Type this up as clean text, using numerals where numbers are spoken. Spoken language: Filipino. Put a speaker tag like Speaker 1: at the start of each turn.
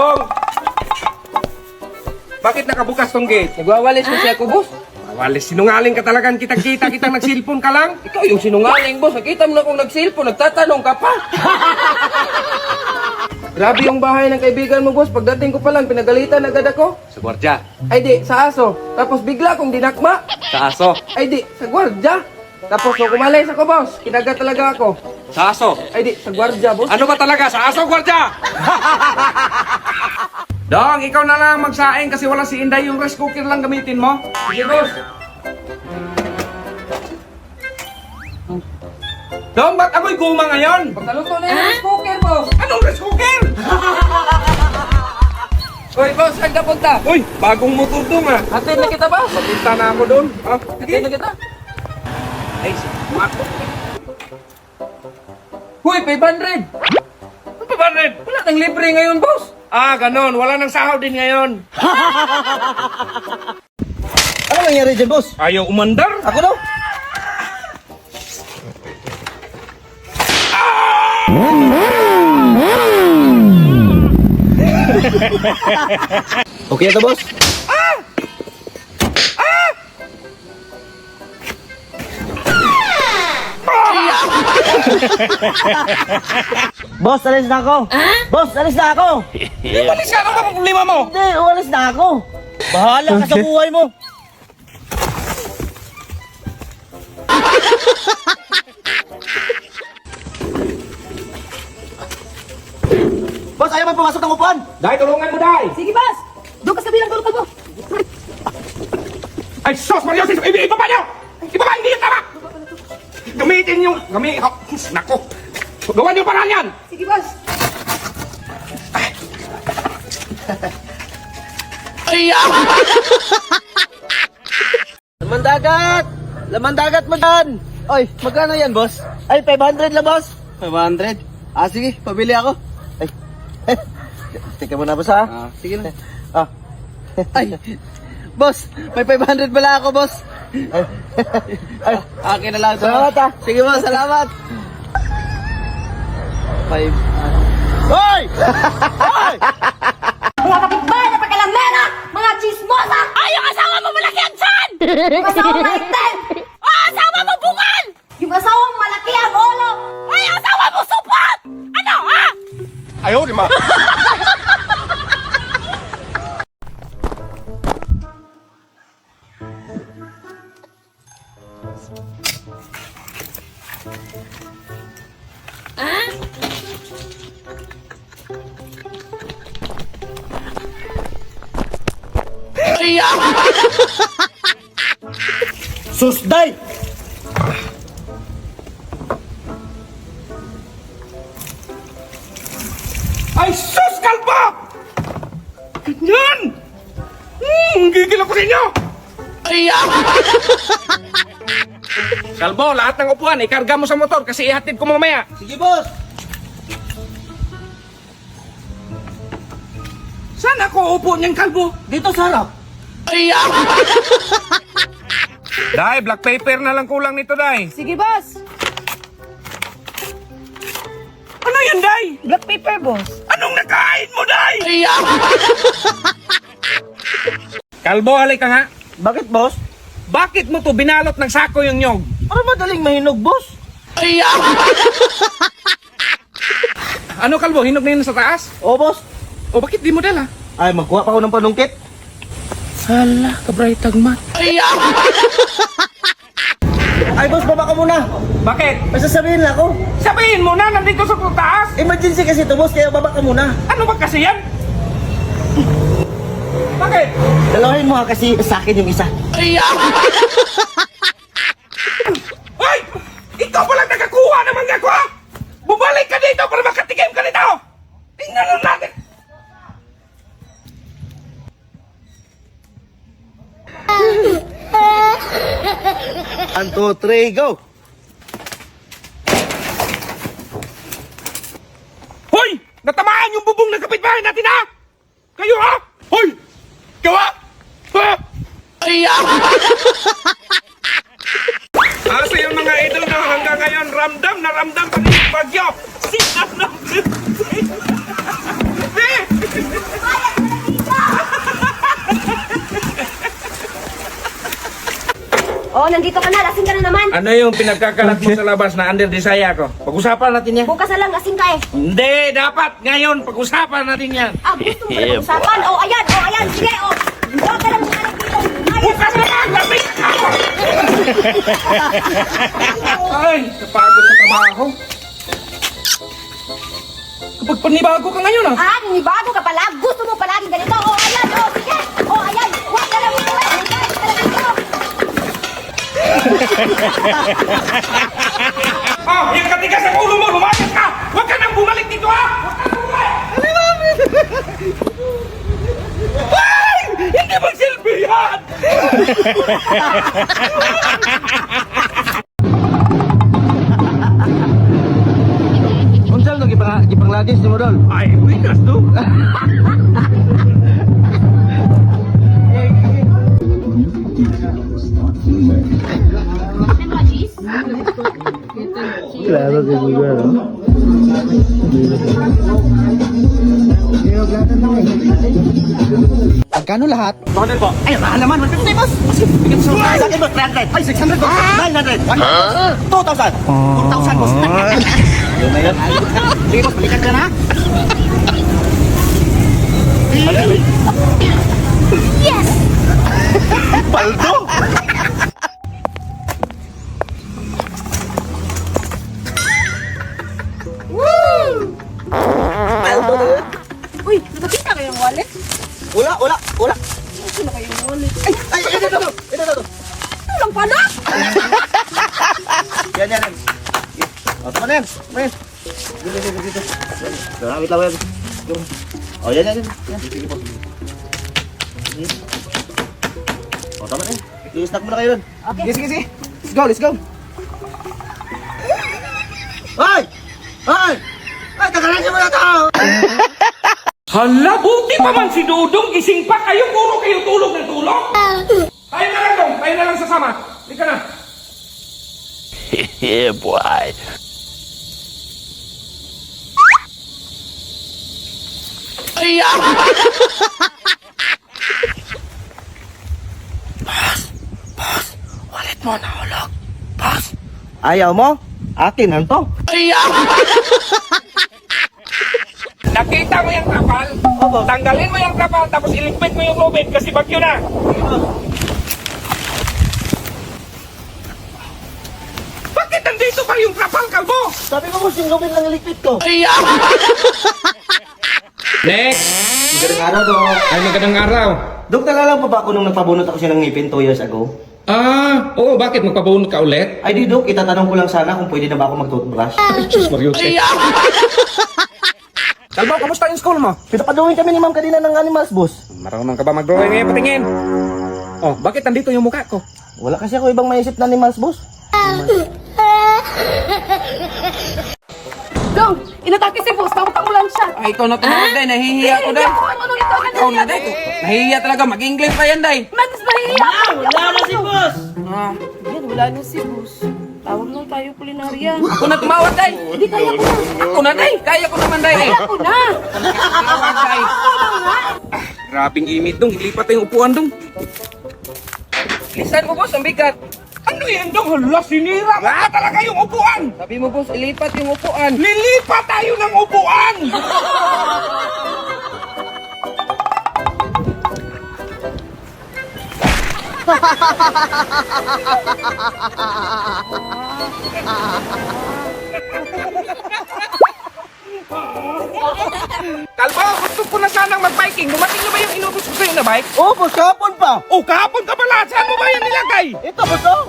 Speaker 1: Pong! Bakit nakabukas tong gate?
Speaker 2: Nagwawalis kasi ako, boss.
Speaker 1: Walis, sinungaling ka talagang kitang-kita, kitang nagsilpon ka lang.
Speaker 2: Ikaw yung sinungaling, boss. Nakita mo na akong nagsilpon, nagtatanong ka pa. Grabe yung bahay ng kaibigan mo, boss. Pagdating ko pa lang, pinagalitan agad ako.
Speaker 1: Sa gwardya.
Speaker 2: Ay di, sa aso. Tapos bigla akong dinakma.
Speaker 1: Sa aso.
Speaker 2: Ay di, sa gwardya. Tapos nung kumalis ako, boss. Kinagat talaga ako.
Speaker 1: Sa aso.
Speaker 2: Ay di, sa gwardya, boss.
Speaker 1: Ano ba talaga? Sa aso, gwardya! Dong, ikaw na lang magsaing kasi wala si Inday, yung rice cooker lang gamitin mo.
Speaker 2: Sige, boss.
Speaker 1: Dong, ba't ako'y guma ngayon?
Speaker 2: Pagkaluto na yung rice cooker, boss.
Speaker 1: Anong rice cooker?
Speaker 2: Uy, boss, saan ka punta?
Speaker 1: Uy, bagong motor dong ah.
Speaker 2: Hatid na kita, boss.
Speaker 1: Papunta na ako doon. Ah,
Speaker 2: Hatid na kita.
Speaker 1: Ay, smart.
Speaker 2: Huy, 500.
Speaker 1: Ano ba, Red?
Speaker 2: Wala tang libre ngayon, boss.
Speaker 1: Ah, ganon. Wala nang sahod din ngayon.
Speaker 3: Ano nangyari dyan, boss?
Speaker 1: Ayaw umandar?
Speaker 3: Ako daw? Okay na to, boss? Boss, alis na ako! Boss, alis na ako!
Speaker 1: Walis ka, ano ba problema mo?
Speaker 3: Hindi, alis na ako! Bahala ka sa buhay mo! Boss, ayaw man pumasok ng upuan!
Speaker 1: Dahil tulungan mo, Dahil.
Speaker 4: Sige, boss! Doon ka sa bilang tulog mo!
Speaker 1: Ay, sos, Mario, sis, ibaba niyo! Ibaba, hindi yung tama! Gamitin yung, nako. Gawan niyo paraan yan!
Speaker 4: Sige, boss!
Speaker 3: Laman dagat! Laman dagat mo dyan! Oy, magkano yan, boss? Ay, 500 lang, boss! 500? Ah, sige, pabili ako. Ay, teka muna, boss, ha? Ah, sige na. Ah. Ay, boss, may 500 pala ako, boss. Ay, akin na lang. Salamat, ha? Sige, boss, salamat. 500. Hoy! Hoy!
Speaker 4: Mga kapitbahay na pagkalamera! Mga chismosa! Ay, yung asawa mo malaki ang tiyan! Yung asawa mo maitin! Oh, asawa mo bungal! Yung asawa mo malaki ang ulo! Ay, yung asawa mo supot! Ano, ha?
Speaker 1: Ayaw, di ma.
Speaker 3: Susday!
Speaker 1: Ay, sus, kalbo! Ganyan! Gigil ako sa inyo! Kalbo, lahat ng upuan, ikarga mo sa motor kasi ihatid ko mamaya.
Speaker 3: Sige, boss!
Speaker 1: Saan ako upo niyang kalbo?
Speaker 3: Dito sa harap.
Speaker 1: Dai, black paper na lang kulang nito, Dai.
Speaker 4: Sige, boss!
Speaker 1: Ano yan, Dai?
Speaker 4: Black paper, boss!
Speaker 1: Anong nakain mo, Dai? Kalbo, halika nga.
Speaker 3: Bakit, boss?
Speaker 1: Bakit mo to binalot ng sako yung nyog?
Speaker 3: Para madaling mahinog, boss.
Speaker 1: Ano, Kalbo? Hinog na yun sa taas?
Speaker 3: Oo, boss.
Speaker 1: O bakit di mo dala?
Speaker 3: Ay, magkuha pa ako ng panungkit.
Speaker 1: Hala, kabray tagmat.
Speaker 3: Ay, boss, baba ka muna.
Speaker 1: Bakit?
Speaker 3: May sasabihin lang ako.
Speaker 1: Sabihin mo na, nandito sa taas.
Speaker 3: Emergency kasi ito, boss, kaya baba ka muna.
Speaker 1: Ano ba kasi yan? Bakit?
Speaker 3: Dalawahin mo ha, kasi sa akin yung isa.
Speaker 1: Ay! Ikaw palang nakakuha ng mga ko! Bumalik ka dito para makatikim ka nito! Tingnan lang natin!
Speaker 3: 1, 2, 3, go!
Speaker 1: Hoy! Natamaan yung bubong ng kapitbahay natin, ha? Kayo, ha? Hoy! Gawa! Ha? Asa yung mga idol na hanggang ngayon ramdam na ramdam pa rin yung bagyo? Sinap na!
Speaker 4: Bayad mo na dito! Oh, nandito ka na. Lasing ka na naman.
Speaker 1: Ano yung pinagkakalat mo sa labas na under desire ko? Pag-usapan natin yan.
Speaker 4: Bukas na lang, lasing ka eh.
Speaker 1: Hindi, dapat ngayon pag-usapan natin yan.
Speaker 4: Ah, gusto mo na usapan? Oh, ayan. Sige, oh. Huwag ka lang bumalik dito.
Speaker 1: Bukas na lang, lamig ako! Ay, napagod sa trabaho. Kapag panibago ka ngayon ah.
Speaker 4: Ah, ninibago ka pala. Gusto mo palagi ganito. Oh, ayan. Oh, sige. Oh, ayan. Huwag ka lang dito. Huwag ka lang dito.
Speaker 1: Oh, yung katigas ang ulo mo, lumayas ka! Huwag ka nang bumalik dito ha! Huwag ka nang bumalik! Ay! Hindi magsilbi yan!
Speaker 3: Unsal no gipanglagis ni mo dol?
Speaker 1: Ay, winas to!
Speaker 3: Claro que sí, claro. Magkano lahat? 200 po. Ay, mahal naman. 150, boss. Bigyan mo sa akin, boss. 300. Ay, 600, boss. 900. 2,000. 2,000, boss. Yun na yun. Sige, boss. Balikan ka na.
Speaker 4: Yes!
Speaker 3: Paldo! Paldo na yun.
Speaker 4: Uy, nakakita kayo ng wallet?
Speaker 3: Wala.
Speaker 4: Ito na kayong wallet.
Speaker 3: Ay, ito.
Speaker 4: Ito lang pala.
Speaker 3: Yan. O, tama na yan. Dito. Wait lang. O, yan. Sige po. O, tama na yan. I-stack mo na kayo dun.
Speaker 4: Okay.
Speaker 3: Sige. Let's go. Ay, tagalan niyo mo na tao.
Speaker 1: Hala, buti pa man si Dudong, gising pa kayo, puro kayo tulog ng tulog. Tayo na lang dong, tayo na lang sasama. Hindi ka na.
Speaker 5: Yeah, boy.
Speaker 1: Walit mo nahulog. Boss.
Speaker 3: Ayaw mo? Akin ang to.
Speaker 1: Nakita mo yung trapal?
Speaker 3: Opo.
Speaker 1: Tanggalin mo yung trapal, tapos iligpit mo yung lubid kasi bagyo na. Bakit nandito pa yung trapal, kalbo?
Speaker 3: Sabi mo boss, yung lubid lang ilikpit ko.
Speaker 1: Next.
Speaker 3: Magandang araw, Dok.
Speaker 1: Ay, magandang araw.
Speaker 3: Dok, nalala mo ba ako nung nagpabunot ako siya ng ngipin 2 years ago?
Speaker 1: Ah, oo, bakit? Magpabunod ka ulit?
Speaker 3: Ay di, Dok, itatanong ko lang sana kung pwede na ba ako mag-toothbrush.
Speaker 1: Diyos Mario. Kalbo, kamusta yung school mo?
Speaker 3: Pinapadrawing kami ni ma'am kanina ng animals, boss.
Speaker 1: Marunong ka ba mag-drawing ngayon? Patingin. Oh, bakit nandito yung mukha ko?
Speaker 3: Wala kasi ako ibang maisip na animals, boss.
Speaker 4: Dong, inatake si boss. Tawag lang siya.
Speaker 2: Ay, ikaw na tumawag, day. Nahihiya ako, day.
Speaker 4: Ano ito?
Speaker 2: Ikaw na, day. Nahihiya talaga. Mag-English pa yan, day.
Speaker 4: Mas mahihiya ako.
Speaker 3: Wala na si boss!
Speaker 2: Ah,
Speaker 4: Yan, wala na si boss. Tawag lang tayo kulinarya.
Speaker 2: ako na tumawag, day.
Speaker 4: Hindi kaya ko na.
Speaker 2: Ako na, day. Kaya ko naman, day.
Speaker 4: Kaya ko na.
Speaker 2: Tumawag, day.
Speaker 1: Grabing imit dong, ilipat na yung upuan dong.
Speaker 2: Lisan mo, boss. Ang bigat.
Speaker 1: Ano yan dong? Hala, sinira mo na talaga yung upuan!
Speaker 2: Sabi mo, boss, ilipat yung upuan.
Speaker 1: Lilipat tayo ng upuan! Kalbo, gusto ko na sanang mag-biking. Dumating na ba yung inubos ko sa'yo na bike?
Speaker 3: Oh, boss, kahapon pa!
Speaker 1: Oh, kahapon ka pala! Saan mo ba yan nilagay?
Speaker 3: Ito, boss, oh!